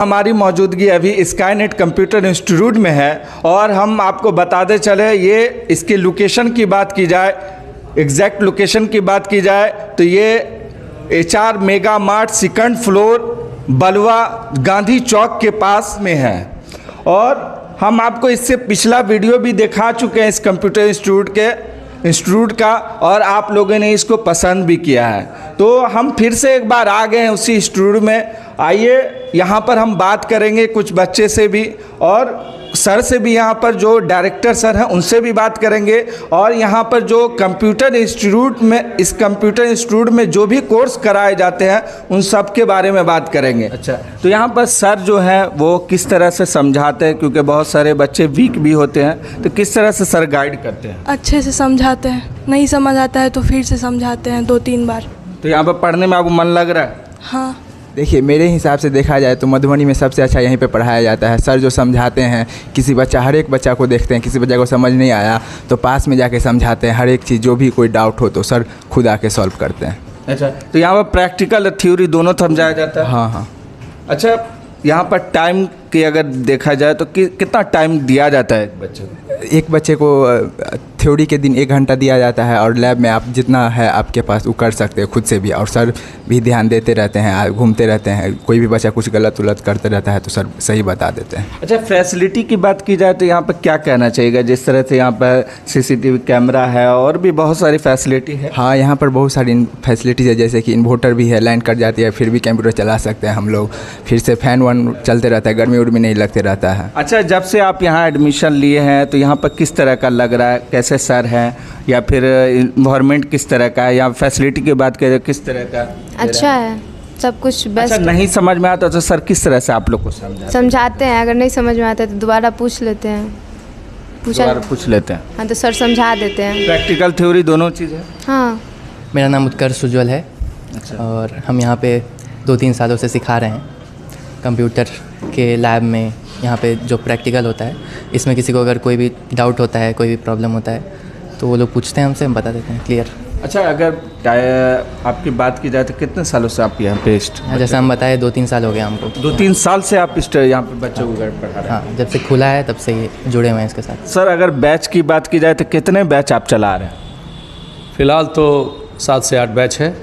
हमारी मौजूदगी अभी स्काईनेट कंप्यूटर इंस्टीट्यूट में है और हम आपको बताते चले, ये इसकी लोकेशन की बात की जाए, एग्जैक्ट लोकेशन की बात की जाए तो ये HR mega mart 2nd floor बलवा गांधी चौक के पास में है। और हम आपको इससे पिछला वीडियो भी दिखा चुके हैं इस कंप्यूटर इंस्टीट्यूट का, और आप लोगों ने इसको पसंद भी किया है। तो हम फिर से एक बार आ गए हैं उसी इंस्टीट्यूट में। आइए यहाँ पर हम बात करेंगे कुछ बच्चे से भी और सर से भी, यहाँ पर जो डायरेक्टर सर हैं उनसे भी बात करेंगे, और यहाँ पर जो कंप्यूटर इंस्टीट्यूट में, इस कंप्यूटर इंस्टीट्यूट में जो भी कोर्स कराए जाते हैं उन सब के बारे में बात करेंगे। अच्छा, तो यहाँ पर सर जो है वो किस तरह से समझाते हैं, क्योंकि बहुत सारे बच्चे वीक भी होते हैं, तो किस तरह से सर गाइड करते हैं? अच्छे से समझाते हैं, नहीं समझ आता है तो फिर से समझाते हैं 2-3 बार। तो यहाँ पर पढ़ने में आपको मन लग रहा है? हाँ। देखिए, मेरे हिसाब से देखा जाए तो मधुबनी में सबसे अच्छा यहीं पे पढ़ाया जाता है। सर जो समझाते हैं, हर एक बच्चा को देखते हैं, किसी बच्चा को समझ नहीं आया तो पास में जाके समझाते हैं। हर एक चीज़, जो भी कोई डाउट हो तो सर खुद आके सॉल्व करते हैं। अच्छा, तो यहाँ पर प्रैक्टिकल और थ्योरी दोनों समझाया जाता है? हाँ। अच्छा, यहाँ पर टाइम की अगर देखा जाए तो कितना टाइम दिया जाता है एक बच्चे को? एक बच्चे को थ्योरी के दिन 1 घंटा दिया जाता है, और लैब में आप जितना है आपके पास वो कर सकते हैं खुद से भी, और सर भी ध्यान देते रहते हैं, घूमते रहते हैं। कोई भी बच्चा कुछ गलत उलत करते रहता है तो सर सही बता देते हैं। अच्छा, फैसिलिटी की बात की जाए तो यहाँ पर क्या कहना चाहिएगा? जिस तरह से यहाँ पर CCTV कैमरा है और भी बहुत सारी फैसिलिटी है। हाँ, यहाँ पर बहुत सारी फैसिलिटीज़ है, जैसे कि इन्वर्टर भी है, लाइन कट जाती है फिर भी कंप्यूटर चला सकते हैं हम लोग, फिर से फैन वन चलते रहता है, गर्मी उर्मी नहीं लगते रहता है। अच्छा, जब से आप यहाँ एडमिशन लिए हैं तो यहाँ पर किस तरह का लग रहा है? कैसे सर हैं, या फिर इन्वायरमेंट किस तरह का है, या फैसिलिटी की बात करें किस तरह का? अच्छा है, सब कुछ बेस्ट। अच्छा, नहीं समझ में आता तो सर किस तरह से आप लोग को समझाते हैं? अगर नहीं समझ में आता तो दोबारा पूछ लेते हैं, पूछ लेते हैं। हाँ, तो सर समझा देते हैं। प्रैक्टिकल थ्योरी दोनों चीज़ है? हाँ। मेरा नाम उत्कर्ष उज्ज्वल है। अच्छा। और हम यहाँ पे 2-3 सालों से सिखा रहे हैं कंप्यूटर के लैब में। यहाँ पे जो प्रैक्टिकल होता है, इसमें किसी को अगर कोई भी डाउट होता है, कोई भी प्रॉब्लम होता है तो वो लोग पूछते हैं हमसे, हम बता देते हैं क्लियर। अच्छा, अगर आपकी बात की जाए तो कितने सालों से आप यहाँ पे? जैसे हम बताए 2-3 साल हो गए हमको। 2-3 साल से आप यहाँ पे बच्चों को पढ़ा रहे हैं? हाँ, जब से खुला है तब से ये जुड़े हुए हैं इसके साथ। सर, अगर बैच की बात की जाए तो कितने बैच आप चला रहे हैं? फ़िलहाल तो 7 से 8 बैच है,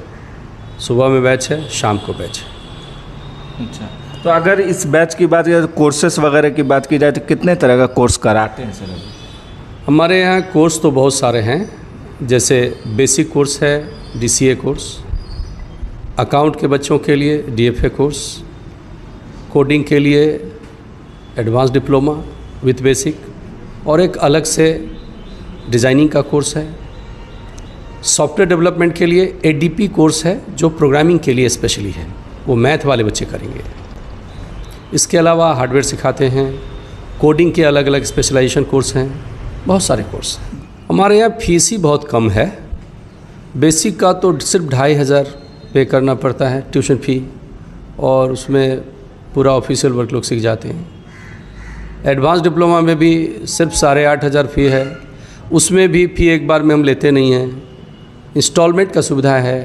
सुबह में बैच है, शाम को बैच है। अच्छा, तो अगर इस बैच की बात की जाए तो कोर्सेस वगैरह की बात की जाए तो कितने तरह का कोर्स कराते हैं सर? हमारे यहाँ कोर्स तो बहुत सारे हैं, जैसे बेसिक कोर्स है, DCA कोर्स, अकाउंट के बच्चों के लिए DFA कोर्स, कोडिंग के लिए एडवांस डिप्लोमा विथ बेसिक, और एक अलग से डिज़ाइनिंग का कोर्स है। सॉफ्टवेयर डेवलपमेंट के लिए ADP कोर्स है, जो प्रोग्रामिंग के लिए स्पेशली है, वो मैथ वाले बच्चे करेंगे। इसके अलावा हार्डवेयर सिखाते हैं, कोडिंग के अलग अलग स्पेशलाइजेशन कोर्स हैं, बहुत सारे कोर्स हैं। हमारे यहाँ फीस ही बहुत कम है। बेसिक का तो सिर्फ 2500 पे करना पड़ता है ट्यूशन फ़ी, और उसमें पूरा ऑफिशियल वर्क लोग सीख जाते हैं। एडवांस डिप्लोमा में भी सिर्फ 8500 फ़ी है, उसमें भी फ़ी एक बार में हम लेते नहीं हैं। इंस्टॉलमेंट का सुविधा है,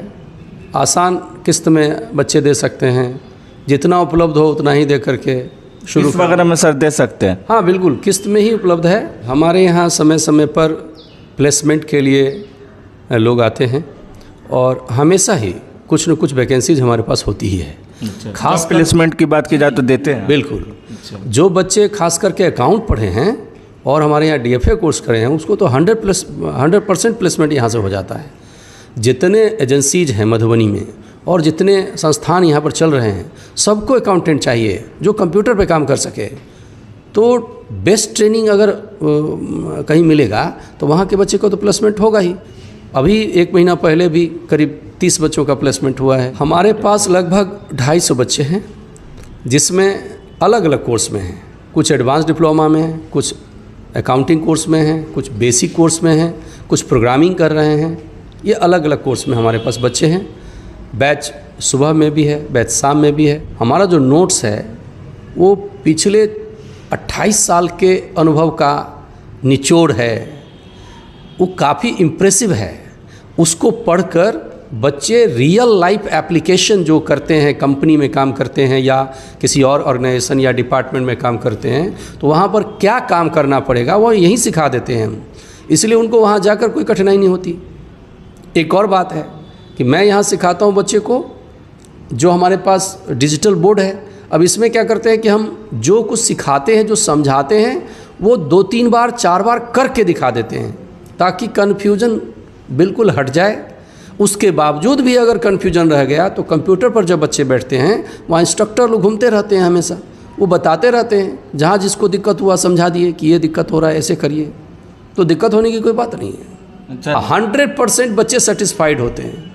आसान किस्त में बच्चे दे सकते हैं, जितना उपलब्ध हो उतना ही दे करके शुरू वगैरह में सर दे सकते हैं? हाँ बिल्कुल, किस्त में ही उपलब्ध है। हमारे यहाँ समय समय पर प्लेसमेंट के लिए लोग आते हैं, और हमेशा ही कुछ न कुछ वैकेंसीज हमारे पास होती ही है। खास प्लेसमेंट की बात की जाए तो देते हैं? बिल्कुल। जो बच्चे खास करके अकाउंट पढ़े हैं और हमारे यहाँ DFA कोर्स करे हैं, उसको तो 100% प्लेसमेंट यहाँ से हो जाता है। जितने एजेंसीज हैं मधुबनी में और जितने संस्थान यहाँ पर चल रहे हैं, सबको अकाउंटेंट चाहिए जो कंप्यूटर पे काम कर सके। तो बेस्ट ट्रेनिंग अगर कहीं मिलेगा तो वहाँ के बच्चे को तो प्लेसमेंट होगा ही। अभी 1 महीना पहले भी करीब 30 बच्चों का प्लेसमेंट हुआ है। हमारे पास लगभग 250 बच्चे हैं, जिसमें अलग अलग कोर्स में हैं। कुछ एडवांस डिप्लोमा में हैं, कुछ अकाउंटिंग कोर्स में हैं, कुछ बेसिक कोर्स में हैं, कुछ प्रोग्रामिंग कर रहे हैं। ये अलग अलग कोर्स में हमारे पास बच्चे हैं। बैच सुबह में भी है, बैच शाम में भी है। हमारा जो नोट्स है वो पिछले 28 साल के अनुभव का निचोड़ है, वो काफ़ी इम्प्रेसिव है। उसको पढ़कर बच्चे रियल लाइफ एप्लीकेशन जो करते हैं, कंपनी में काम करते हैं या किसी और ऑर्गेनाइजेशन या डिपार्टमेंट में काम करते हैं, तो वहाँ पर क्या काम करना पड़ेगा वो यहीं सिखा देते हैं हम, इसलिए उनको वहाँ जाकर कोई कठिनाई नहीं होती। एक और बात है कि मैं यहाँ सिखाता हूँ बच्चे को, जो हमारे पास डिजिटल बोर्ड है, अब इसमें क्या करते हैं कि हम जो कुछ सिखाते हैं, जो समझाते हैं, वो 2-3 बार 4 बार करके दिखा देते हैं ताकि कन्फ्यूजन बिल्कुल हट जाए। उसके बावजूद भी अगर कन्फ्यूजन रह गया तो कंप्यूटर पर जब बच्चे बैठते हैं, वहाँ इंस्ट्रक्टर लोग घूमते रहते हैं, हमेशा वो बताते रहते हैं, जहाँ जिसको दिक्कत हुआ समझा दिए कि ये दिक्कत हो रहा है, ऐसे करिए, तो दिक्कत होने की कोई बात नहीं है। 100% बच्चे सेटिस्फाइड होते हैं।